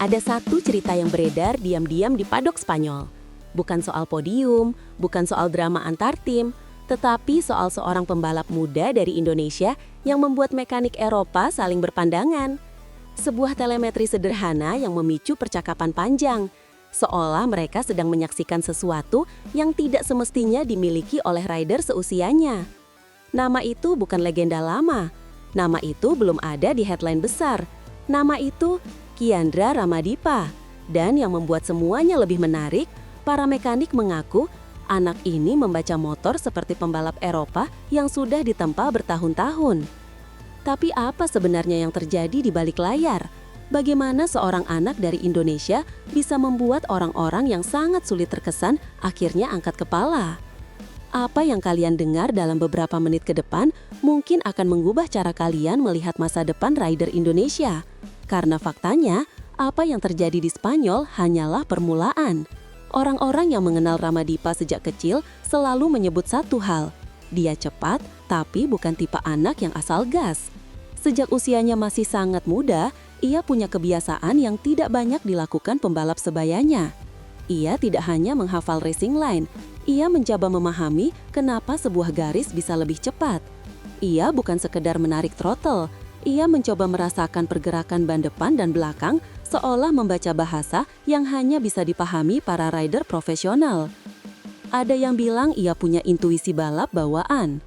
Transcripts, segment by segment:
Ada satu cerita yang beredar diam-diam di padok Spanyol. Bukan soal podium, bukan soal drama antar tim, tetapi soal seorang pembalap muda dari Indonesia yang membuat mekanik Eropa saling berpandangan. Sebuah telemetri sederhana yang memicu percakapan panjang, seolah mereka sedang menyaksikan sesuatu yang tidak semestinya dimiliki oleh rider seusianya. Nama itu bukan legenda lama, nama itu belum ada di headline besar, nama itu Kiandra Ramadipa. Dan yang membuat semuanya lebih menarik, para mekanik mengaku anak ini membaca motor seperti pembalap Eropa yang sudah ditempa bertahun-tahun. Tapi apa sebenarnya yang terjadi di balik layar? Bagaimana seorang anak dari Indonesia bisa membuat orang-orang yang sangat sulit terkesan akhirnya angkat kepala? Apa yang kalian dengar dalam beberapa menit ke depan mungkin akan mengubah cara kalian melihat masa depan rider Indonesia. Karena faktanya, apa yang terjadi di Spanyol hanyalah permulaan. Orang-orang yang mengenal Ramadipa sejak kecil selalu menyebut satu hal. Dia cepat, tapi bukan tipe anak yang asal gas. Sejak usianya masih sangat muda, ia punya kebiasaan yang tidak banyak dilakukan pembalap sebayanya. Ia tidak hanya menghafal racing line, ia mencoba memahami kenapa sebuah garis bisa lebih cepat. Ia bukan sekedar menarik throttle, ia mencoba merasakan pergerakan ban depan dan belakang seolah membaca bahasa yang hanya bisa dipahami para rider profesional. Ada yang bilang ia punya intuisi balap bawaan.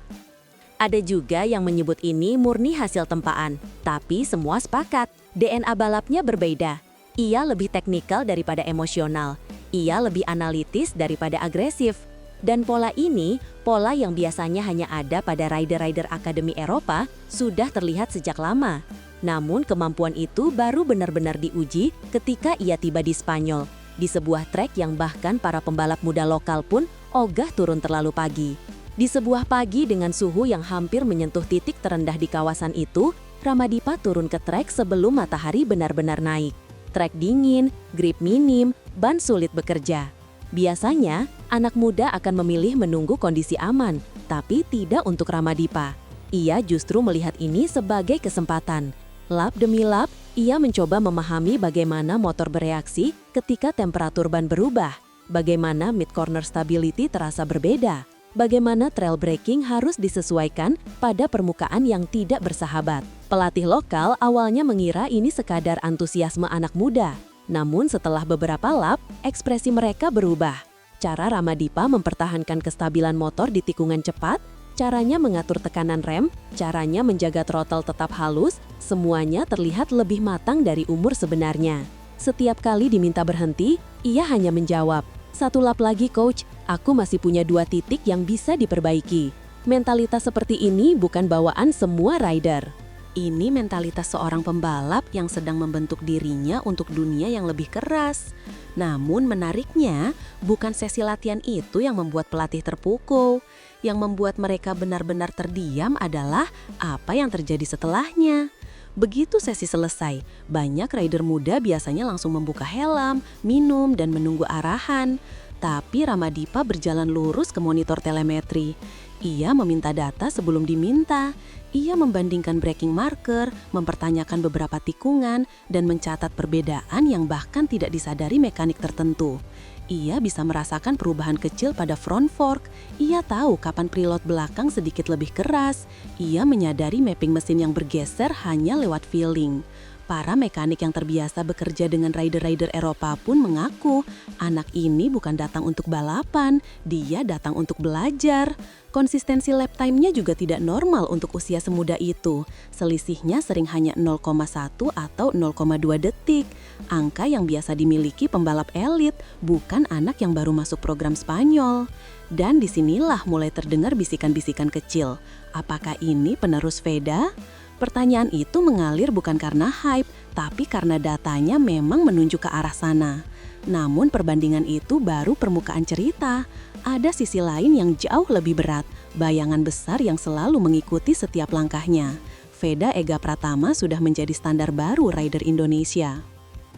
Ada juga yang menyebut ini murni hasil tempaan, tapi semua sepakat, DNA balapnya berbeda. Ia lebih teknikal daripada emosional. Ia lebih analitis daripada agresif. Dan pola ini, pola yang biasanya hanya ada pada rider-rider Akademi Eropa, sudah terlihat sejak lama. Namun kemampuan itu baru benar-benar diuji ketika ia tiba di Spanyol, di sebuah trek yang bahkan para pembalap muda lokal pun ogah turun terlalu pagi. Di sebuah pagi dengan suhu yang hampir menyentuh titik terendah di kawasan itu, Ramadipa turun ke trek sebelum matahari benar-benar naik. Trek dingin, grip minim, ban sulit bekerja. Biasanya, anak muda akan memilih menunggu kondisi aman, tapi tidak untuk Ramadipa. Ia justru melihat ini sebagai kesempatan. Lap demi lap, ia mencoba memahami bagaimana motor bereaksi ketika temperatur ban berubah, bagaimana mid-corner stability terasa berbeda, bagaimana trail braking harus disesuaikan pada permukaan yang tidak bersahabat. Pelatih lokal awalnya mengira ini sekadar antusiasme anak muda. Namun setelah beberapa lap, ekspresi mereka berubah. Cara Ramadipa mempertahankan kestabilan motor di tikungan cepat, caranya mengatur tekanan rem, caranya menjaga throttle tetap halus, semuanya terlihat lebih matang dari umur sebenarnya. Setiap kali diminta berhenti, ia hanya menjawab, "Satu lap lagi coach, aku masih punya 2 titik yang bisa diperbaiki." Mentalitas seperti ini bukan bawaan semua rider. Ini mentalitas seorang pembalap yang sedang membentuk dirinya untuk dunia yang lebih keras. Namun menariknya, bukan sesi latihan itu yang membuat pelatih terpukul. Yang membuat mereka benar-benar terdiam adalah apa yang terjadi setelahnya. Begitu sesi selesai, banyak rider muda biasanya langsung membuka helm, minum, dan menunggu arahan. Tapi Ramadipa berjalan lurus ke monitor telemetri. Ia meminta data sebelum diminta. Ia membandingkan braking marker, mempertanyakan beberapa tikungan, dan mencatat perbedaan yang bahkan tidak disadari mekanik tertentu. Ia bisa merasakan perubahan kecil pada front fork. Ia tahu kapan preload belakang sedikit lebih keras. Ia menyadari mapping mesin yang bergeser hanya lewat feeling. Para mekanik yang terbiasa bekerja dengan rider-rider Eropa pun mengaku anak ini bukan datang untuk balapan, dia datang untuk belajar. Konsistensi lap time-nya juga tidak normal untuk usia semuda itu. Selisihnya sering hanya 0,1 atau 0,2 detik. Angka yang biasa dimiliki pembalap elit, bukan anak yang baru masuk program Spanyol. Dan disinilah mulai terdengar bisikan-bisikan kecil. Apakah ini penerus Veda? Pertanyaan itu mengalir bukan karena hype, tapi karena datanya memang menunjuk ke arah sana. Namun perbandingan itu baru permukaan cerita. Ada sisi lain yang jauh lebih berat, bayangan besar yang selalu mengikuti setiap langkahnya. Veda Ega Pratama sudah menjadi standar baru rider Indonesia.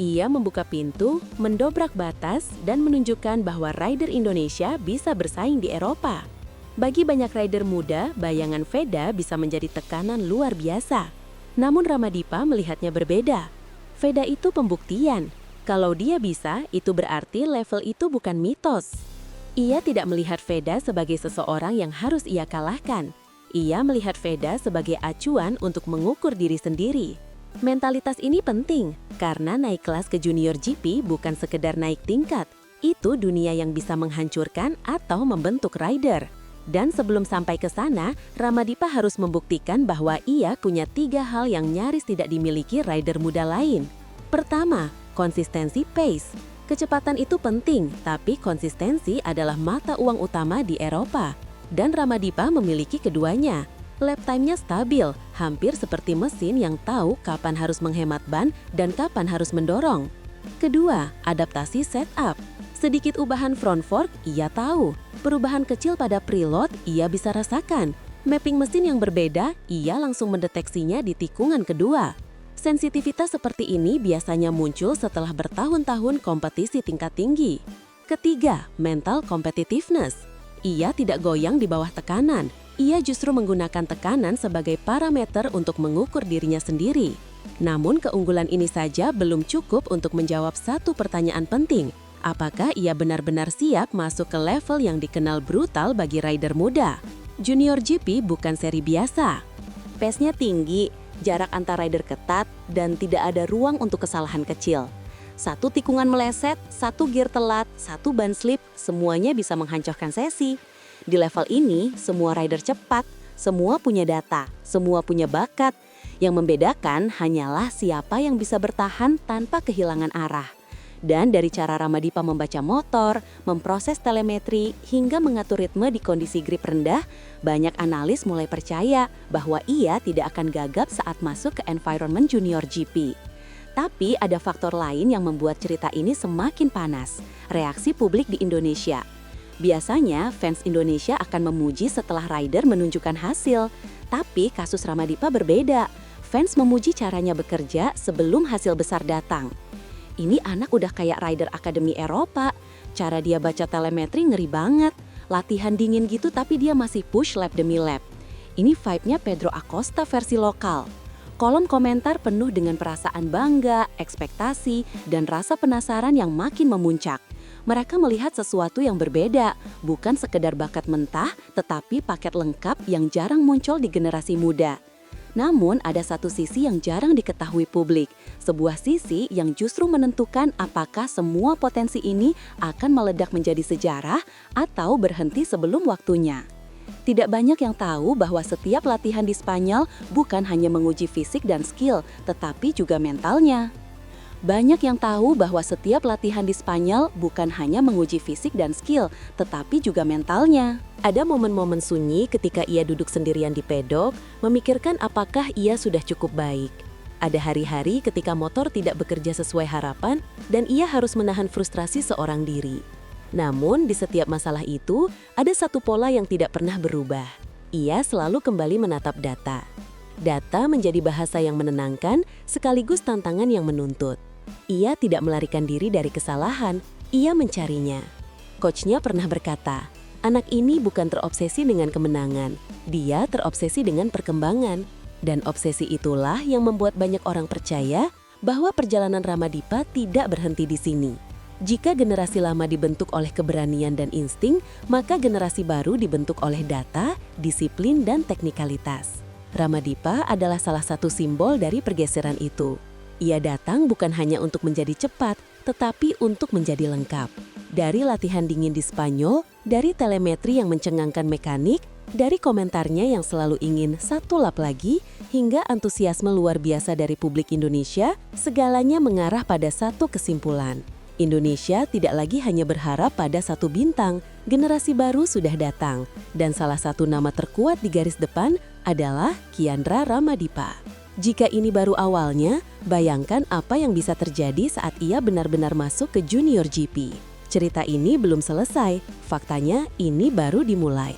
Ia membuka pintu, mendobrak batas, dan menunjukkan bahwa rider Indonesia bisa bersaing di Eropa. Bagi banyak rider muda, bayangan Veda bisa menjadi tekanan luar biasa. Namun Ramadipa melihatnya berbeda. Veda itu pembuktian. Kalau dia bisa, itu berarti level itu bukan mitos. Ia tidak melihat Veda sebagai seseorang yang harus ia kalahkan. Ia melihat Veda sebagai acuan untuk mengukur diri sendiri. Mentalitas ini penting, karena naik kelas ke junior GP bukan sekedar naik tingkat. Itu dunia yang bisa menghancurkan atau membentuk rider. Dan sebelum sampai ke sana, Ramadipa harus membuktikan bahwa ia punya 3 hal yang nyaris tidak dimiliki rider muda lain. Pertama, konsistensi pace. Kecepatan itu penting, tapi konsistensi adalah mata uang utama di Eropa. Dan Ramadipa memiliki keduanya. Lap time-nya stabil, hampir seperti mesin yang tahu kapan harus menghemat ban dan kapan harus mendorong. Kedua, adaptasi setup. Sedikit ubahan front fork, ia tahu. Perubahan kecil pada preload, ia bisa rasakan. Mapping mesin yang berbeda, ia langsung mendeteksinya di tikungan kedua. Sensitivitas seperti ini biasanya muncul setelah bertahun-tahun kompetisi tingkat tinggi. Ketiga, mental competitiveness. Ia tidak goyang di bawah tekanan. Ia justru menggunakan tekanan sebagai parameter untuk mengukur dirinya sendiri. Namun keunggulan ini saja belum cukup untuk menjawab satu pertanyaan penting. Apakah ia benar-benar siap masuk ke level yang dikenal brutal bagi rider muda? Junior GP bukan seri biasa. Pace-nya tinggi, jarak antar rider ketat, dan tidak ada ruang untuk kesalahan kecil. Satu tikungan meleset, satu gear telat, satu ban slip, semuanya bisa menghancurkan sesi. Di level ini, semua rider cepat, semua punya data, semua punya bakat. Yang membedakan hanyalah siapa yang bisa bertahan tanpa kehilangan arah. Dan dari cara Ramadipa membaca motor, memproses telemetri, hingga mengatur ritme di kondisi grip rendah, banyak analis mulai percaya bahwa ia tidak akan gagap saat masuk ke environment junior GP. Tapi ada faktor lain yang membuat cerita ini semakin panas, reaksi publik di Indonesia. Biasanya fans Indonesia akan memuji setelah rider menunjukkan hasil, tapi kasus Ramadipa berbeda. Fans memuji caranya bekerja sebelum hasil besar datang. Ini anak udah kayak rider Akademi Eropa. Cara dia baca telemetri ngeri banget. Latihan dingin gitu tapi dia masih push lap demi lap. Ini vibe-nya Pedro Acosta versi lokal. Kolom komentar penuh dengan perasaan bangga, ekspektasi, dan rasa penasaran yang makin memuncak. Mereka melihat sesuatu yang berbeda, bukan sekedar bakat mentah, tetapi paket lengkap yang jarang muncul di generasi muda. Namun ada satu sisi yang jarang diketahui publik, sebuah sisi yang justru menentukan apakah semua potensi ini akan meledak menjadi sejarah atau berhenti sebelum waktunya. Tidak banyak yang tahu bahwa setiap latihan di Spanyol bukan hanya menguji fisik dan skill, tetapi juga mentalnya. Banyak yang tahu bahwa setiap latihan di Spanyol bukan hanya menguji fisik dan skill, tetapi juga mentalnya. Ada momen-momen sunyi ketika ia duduk sendirian di pedok, memikirkan apakah ia sudah cukup baik. Ada hari-hari ketika motor tidak bekerja sesuai harapan, dan ia harus menahan frustrasi seorang diri. Namun, di setiap masalah itu, ada satu pola yang tidak pernah berubah. Ia selalu kembali menatap data. Data menjadi bahasa yang menenangkan, sekaligus tantangan yang menuntut. Ia tidak melarikan diri dari kesalahan, ia mencarinya. Coachnya pernah berkata, anak ini bukan terobsesi dengan kemenangan, dia terobsesi dengan perkembangan. Dan obsesi itulah yang membuat banyak orang percaya bahwa perjalanan Ramadipa tidak berhenti di sini. Jika generasi lama dibentuk oleh keberanian dan insting, maka generasi baru dibentuk oleh data, disiplin, dan teknikalitas. Ramadipa adalah salah satu simbol dari pergeseran itu. Ia datang bukan hanya untuk menjadi cepat, tetapi untuk menjadi lengkap. Dari latihan dingin di Spanyol, dari telemetri yang mencengangkan mekanik, dari komentarnya yang selalu ingin satu lap lagi, hingga antusiasme luar biasa dari publik Indonesia, segalanya mengarah pada satu kesimpulan. Indonesia tidak lagi hanya berharap pada satu bintang, generasi baru sudah datang, dan salah satu nama terkuat di garis depan adalah Kiandra Ramadipa. Jika ini baru awalnya, bayangkan apa yang bisa terjadi saat ia benar-benar masuk ke Junior GP. Cerita ini belum selesai, faktanya ini baru dimulai.